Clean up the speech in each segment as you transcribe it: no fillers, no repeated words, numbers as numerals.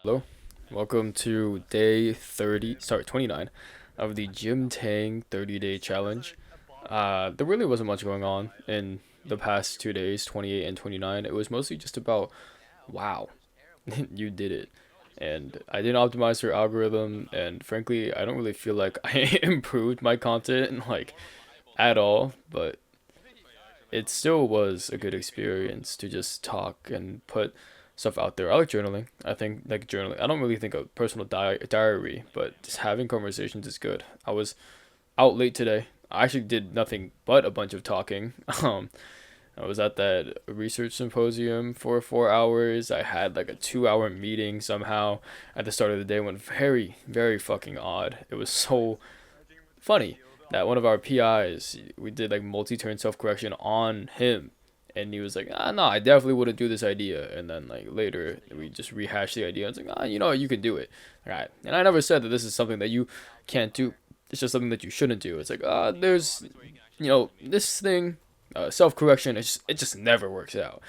Hello, welcome to day 29 of the Gym Tang 30-day challenge. There really wasn't much going on in the past 2 days, 28 and 29. It was mostly just about, wow, you did it. And I didn't optimize your algorithm, and frankly, I don't really feel like I improved my content, like, at all, but it still was a good experience to just talk and put stuff out there. I like journaling. I think like journaling. I don't really think a personal diary, but just having conversations is good. I was out late today. I actually did nothing but a bunch of talking. Um, I was at that research symposium for 4 hours. I had like a 2 hour meeting somehow at the start of the day. Went very, very fucking odd. It was so funny that one of our PIs, we did like multi-turn self-correction on him, and he was like, no, I definitely wouldn't do this idea. And then like later we just rehashed the idea. It's like, you know what, you can do it. All right. And I never said that this is something that you can't do. It's just something that you shouldn't do. It's like, there's, this thing, self-correction, it just never works out.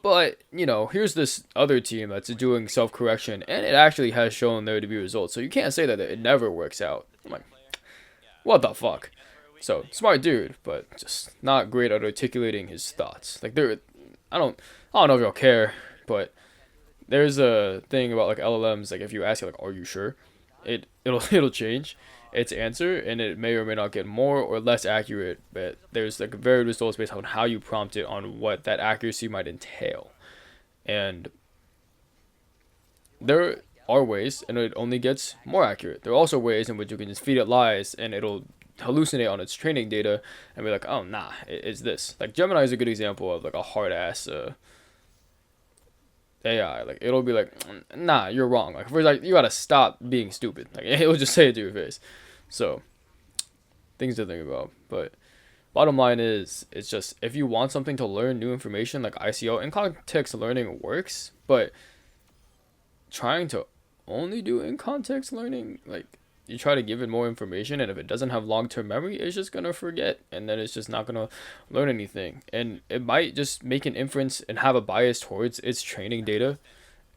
But, here's this other team that's doing self-correction, and it actually has shown there to be results. So you can't say that it never works out. I'm like, what the fuck? So smart dude, but just not great at articulating his thoughts. Like I don't, I don't know if y'all care, but there's a thing about like LLMs. Like if you ask it like, "Are you sure?" It'll change its answer, and it may or may not get more or less accurate. But there's like varied results based on how you prompt it on what that accuracy might entail, and there are ways, and it only gets more accurate. There are also ways in which you can just feed it lies, and it'll hallucinate on its training data and be like, oh nah, it's this. Like Gemini is a good example of like a hard ass AI. Like it'll be like, nah, you're wrong. Like first, like you gotta stop being stupid. Like it'll just say it to your face. So things to think about. But bottom line is, it's just if you want something to learn new information, like ICO and context learning works, but trying to only do in context learning, like you try to give it more information, and if it doesn't have long-term memory, it's just gonna forget, and then it's just not gonna learn anything, and it might just make an inference and have a bias towards its training data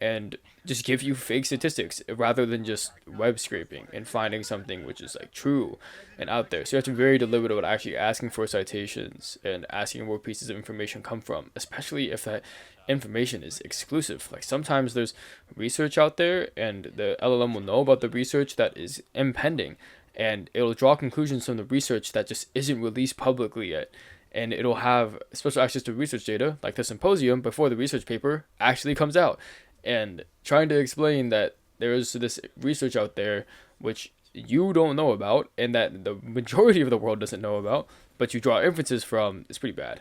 and just give you fake statistics rather than just web scraping and finding something which is like true and out there. So you have to be very deliberate about actually asking for citations and asking where pieces of information come from, especially if that information is exclusive. Like sometimes there's research out there and the LLM will know about the research that is impending, and it'll draw conclusions from the research that just isn't released publicly yet, and it'll have special access to research data like the symposium before the research paper actually comes out, and trying to explain that there is this research out there which you don't know about and that the majority of the world doesn't know about, but you draw inferences from, is pretty bad.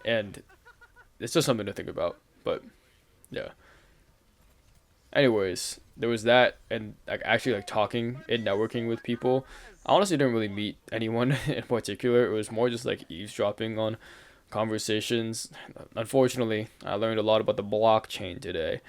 And it's just something to think about. But yeah. Anyways, there was that, and like actually like talking and networking with people. I honestly didn't really meet anyone in particular. It was more just like eavesdropping on conversations. Unfortunately, I learned a lot about the blockchain today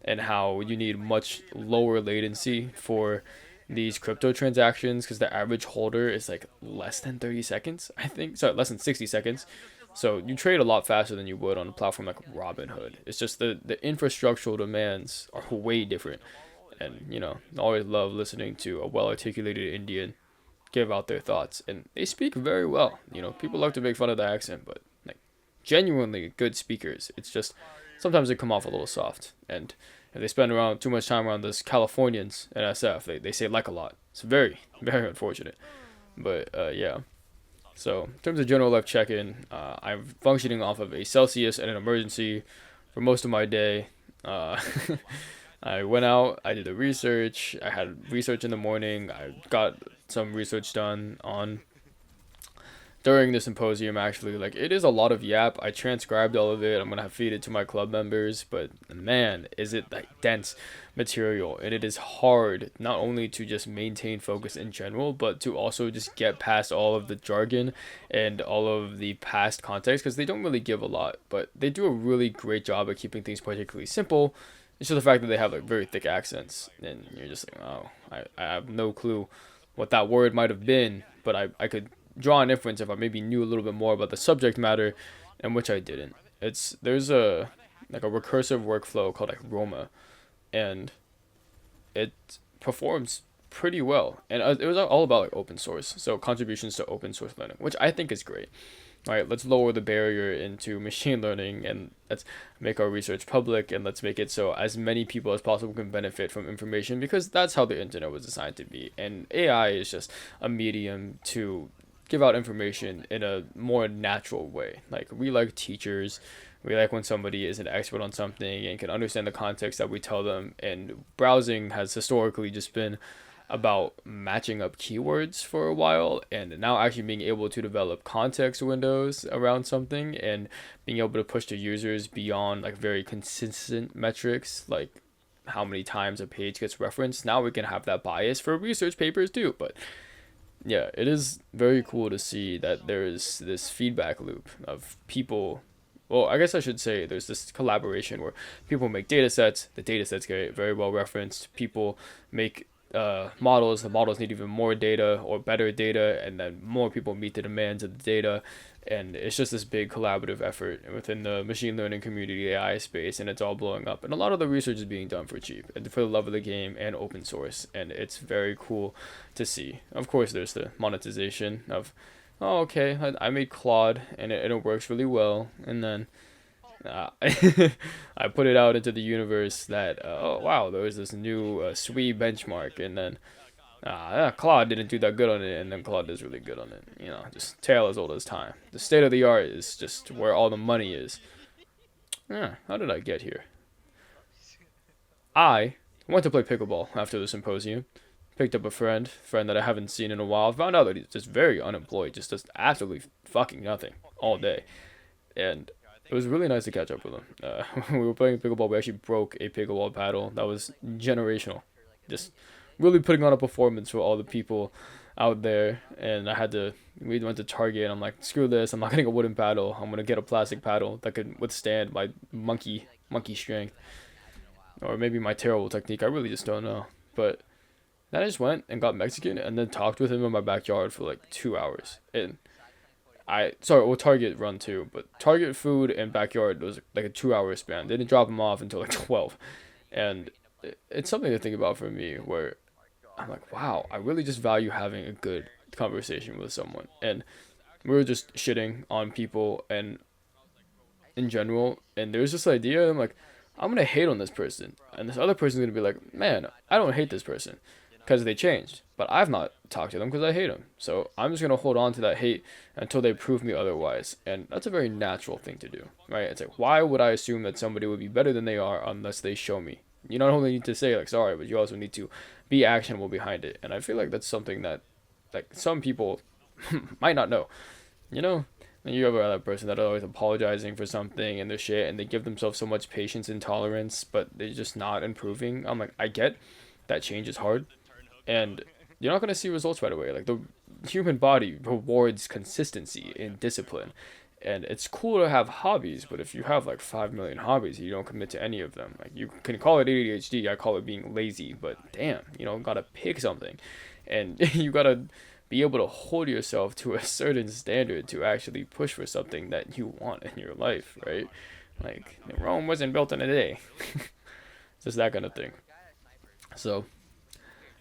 and how you need much lower latency for these crypto transactions because the average holder is like less than 30 seconds, I think. Sorry, less than 60 seconds. So you trade a lot faster than you would on a platform like Robinhood. It's just the infrastructural demands are way different. And, I always love listening to a well articulated Indian give out their thoughts. And they speak very well. People like to make fun of the accent, but like genuinely good speakers. It's just sometimes they come off a little soft. And if they spend around too much time around those Californians and SF, they say like a lot. It's very, very unfortunate. But yeah. So in terms of general life check-in, I'm functioning off of a Celsius and an emergency for most of my day. I went out, I did the research, I had research in the morning, I got some research done on during the symposium. Actually, like it is a lot of yap. I transcribed all of it. I'm gonna have feed it to my club members, but man, is it like dense material, and it is hard not only to just maintain focus in general, but to also just get past all of the jargon and all of the past context, because they don't really give a lot, but they do a really great job at keeping things particularly simple. It's just the fact that they have like very thick accents, and you're just like, oh, I have no clue what that word might have been, but I could draw an inference if I maybe knew a little bit more about the subject matter, and which I didn't. There's a like a recursive workflow called like Roma, and it performs pretty well. And it was all about like open source, so contributions to open source learning, which I think is great. All right, let's lower the barrier into machine learning, and let's make our research public, and let's make it so as many people as possible can benefit from information, because that's how the internet was designed to be. And AI is just a medium to give out information in a more natural way. Like, we like teachers, we like when somebody is an expert on something and can understand the context that we tell them. And browsing has historically just been about matching up keywords for a while, and now actually being able to develop context windows around something and being able to push the users beyond like very consistent metrics like how many times a page gets referenced. Now we can have that bias for research papers too. But yeah, it is very cool to see that there is this feedback loop of people. Well, I guess I should say there's this collaboration where people make data sets, the data sets get very well referenced, people make models, the models need even more data or better data, and then more people meet the demands of the data. And it's just this big collaborative effort within the machine learning community, AI space, and it's all blowing up. And a lot of the research is being done for cheap and for the love of the game and open source, and it's very cool to see. Of course, there's the monetization of, oh, okay, I made Claude and it works really well, and then I put it out into the universe that, oh wow, there was this new SWE benchmark, and then yeah, Claude didn't do that good on it, and then Claude does really good on it. You know, just tale as old as time. The state of the art is just where all the money is. Yeah, how did I get here? I went to play pickleball after the symposium. Picked up a friend that I haven't seen in a while. Found out that he's just very unemployed, just does absolutely fucking nothing all day. And it was really nice to catch up with him. We were playing pickleball. We actually broke a pickleball paddle. That was generational. Just really putting on a performance for all the people out there. And we went to Target, and I'm like, screw this. I'm not getting a wooden paddle. I'm going to get a plastic paddle that could withstand my monkey strength. Or maybe my terrible technique. I really just don't know. But then I just went and got Mexican and then talked with him in my backyard for like 2 hours. And Target run too, but Target food and backyard was like a 2 hour span. They didn't drop him off until like 12. And it's something to think about for me, where I'm like, wow, I really just value having a good conversation with someone. And we were just shitting on people and in general, and there's this idea, I'm like, I'm gonna hate on this person, and this other person's gonna be like, man, I don't hate this person because they changed, but I've not talked to them because I hate them. So I'm just gonna hold on to that hate until they prove me otherwise, and that's a very natural thing to do, right? It's like, why would I assume that somebody would be better than they are unless they show me? You not only need to say like sorry, but you also need to be actionable behind it, and I feel like that's something that like some people might not know, you know. And you have that person that are always apologizing for something and their shit, and they give themselves so much patience and tolerance, but they're just not improving. I'm like, I get that change is hard, and you're not gonna see results right away. Like, the human body rewards consistency and discipline, and it's cool to have hobbies, but if you have like 5 million hobbies, you don't commit to any of them. Like, you can call it ADHD, I call it being lazy, but damn, gotta pick something, and you gotta be able to hold yourself to a certain standard to actually push for something that you want in your life, right? Like, Rome wasn't built in a day. Just that kind of thing. So,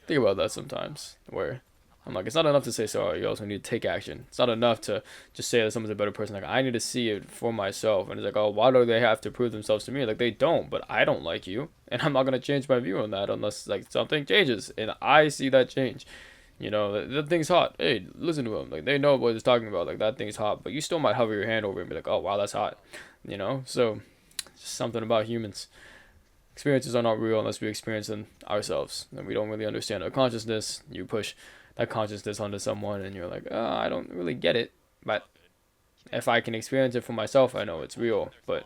think about that sometimes, where I'm like, it's not enough to say sorry, you also need to take action. It's not enough to just say that someone's a better person. Like, I need to see it for myself. And it's like, oh, why do they have to prove themselves to me? Like, they don't, but I don't like you, and I'm not going to change my view on that unless, like, something changes, and I see that change. That thing's hot. Hey, listen to them. Like, they know what it's talking about. Like, that thing's hot, but you still might hover your hand over it and be like, oh, wow, that's hot. So, just something about humans. Experiences are not real unless we experience them ourselves. And we don't really understand our consciousness. You push that consciousness onto someone, and you're like, oh, I don't really get it. But if I can experience it for myself, I know it's real. But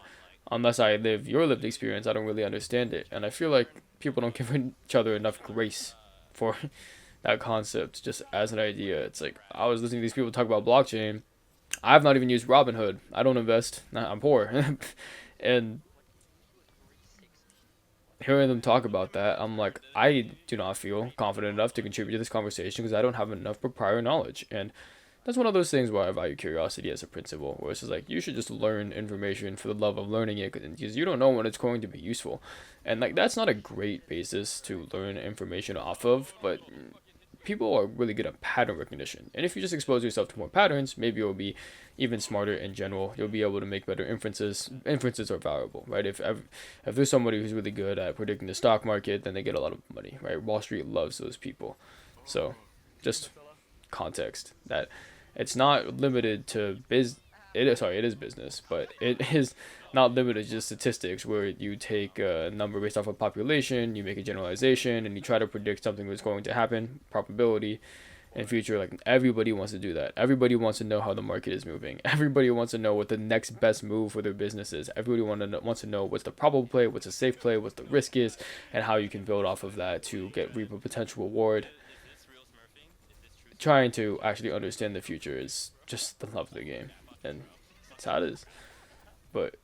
unless I live your lived experience, I don't really understand it. And I feel like people don't give each other enough grace for that concept just as an idea. It's like, I was listening to these people talk about blockchain. I've not even used Robinhood. I don't invest. I'm poor. And hearing them talk about that, I'm like, I do not feel confident enough to contribute to this conversation because I don't have enough prior knowledge. And that's one of those things where I value curiosity as a principle, where it's just like you should just learn information for the love of learning it, because you don't know when it's going to be useful, and like that's not a great basis to learn information off of, but people are really good at pattern recognition. And if you just expose yourself to more patterns, maybe you'll be even smarter in general. You'll be able to make better inferences. Inferences are valuable, right? If there's somebody who's really good at predicting the stock market, then they get a lot of money, right? Wall Street loves those people. So, just context that it's not limited to it is business, but it is not limited to just statistics where you take a number based off of population, you make a generalization, and you try to predict something that's going to happen, probability in future. Like everybody wants to do that. Everybody wants to know how the market is moving. Everybody wants to know what the next best move for their business is. Everybody wants to know what's the probable play, what's a safe play, what the risk is, and how you can build off of that to reap a potential reward. Trying to actually understand the future is just the love of the game, and that's how it is. But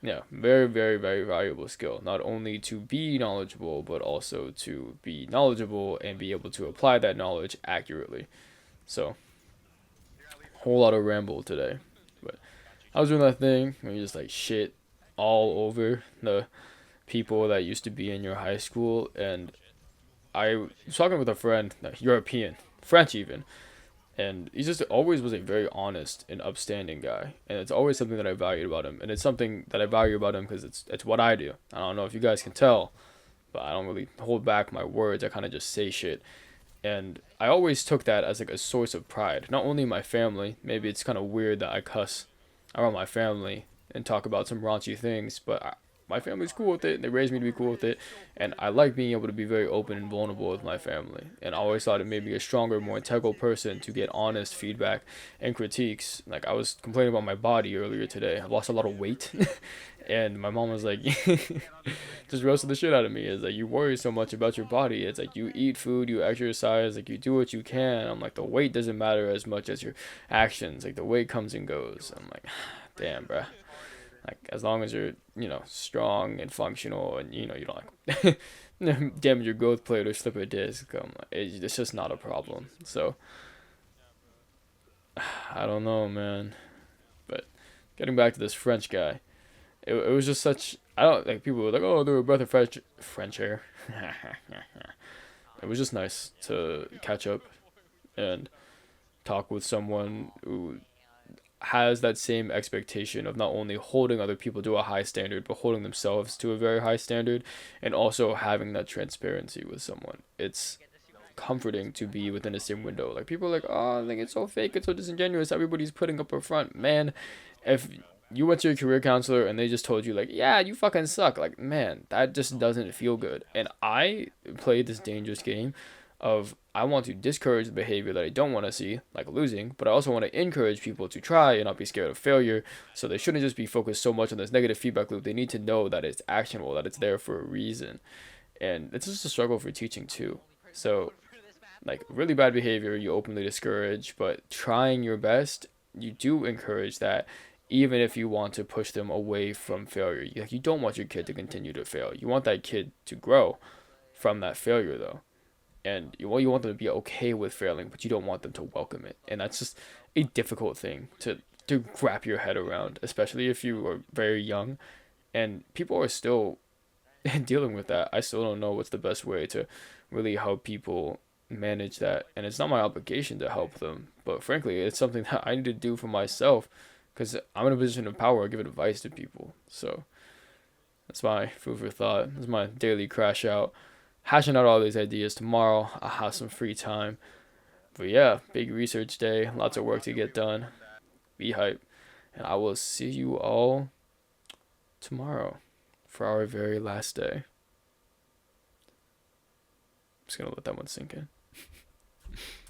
yeah, very, very, very valuable skill. Not only to be knowledgeable, but also to be knowledgeable and be able to apply that knowledge accurately. So, whole lot of ramble today. But I was doing that thing where you just like shit all over the people that used to be in your high school. And I was talking with a friend, European, French even, and he just always was a very honest and upstanding guy, and it's always something that I valued about him, and it's something that I value about him because it's what I do. I don't know if you guys can tell, but I don't really hold back my words. I kind of just say shit, and I always took that as like a source of pride. Not only my family, maybe it's kind of weird that I cuss around my family and talk about some raunchy things, but my family's cool with it. They raised me to be cool with it, and I like being able to be very open and vulnerable with my family. And I always thought it made me a stronger, more integral person to get honest feedback and critiques. Like I was complaining about my body earlier today. I lost a lot of weight, and my mom was like, just roasted the shit out of me. It's like you worry so much about your body. It's like you eat food, you exercise, like you do what you can. I'm like the weight doesn't matter as much as your actions. Like the weight comes and goes. I'm like, damn, bruh. Like as long as you're, strong and functional, and you don't like damage your growth plate or slip a disc, it's just not a problem. So I don't know, man. But getting back to this French guy, it was just such. I don't like people were like, oh, they were a breath of French air. It was just nice to catch up and talk with someone who has that same expectation of not only holding other people to a high standard, but holding themselves to a very high standard, and also having that transparency with someone. It's comforting to be within the same window. Like people are like, oh, like it's so fake, it's so disingenuous. Everybody's putting up a front, man. If you went to your career counselor and they just told you like, yeah, you fucking suck, like man, that just doesn't feel good. And I played this dangerous game of I want to discourage the behavior that I don't want to see, like losing, but I also want to encourage people to try and not be scared of failure. So they shouldn't just be focused so much on this negative feedback loop. They need to know that it's actionable, that it's there for a reason. And it's just a struggle for teaching too. So like really bad behavior, you openly discourage, but trying your best, you do encourage that, even if you want to push them away from failure. You don't want your kid to continue to fail. You want that kid to grow from that failure though. And you want them to be okay with failing, but you don't want them to welcome it. And that's just a difficult thing to wrap your head around, especially if you are very young. And people are still dealing with that. I still don't know what's the best way to really help people manage that. And it's not my obligation to help them, but frankly, it's something that I need to do for myself because I'm in a position of power. I give advice to people. So that's my food for thought. That's my daily crash out. Hashing out all these ideas tomorrow. I'll have some free time. But yeah, big research day. Lots of work to get done. Be hype. And I will see you all tomorrow for our very last day. I'm just going to let that one sink in.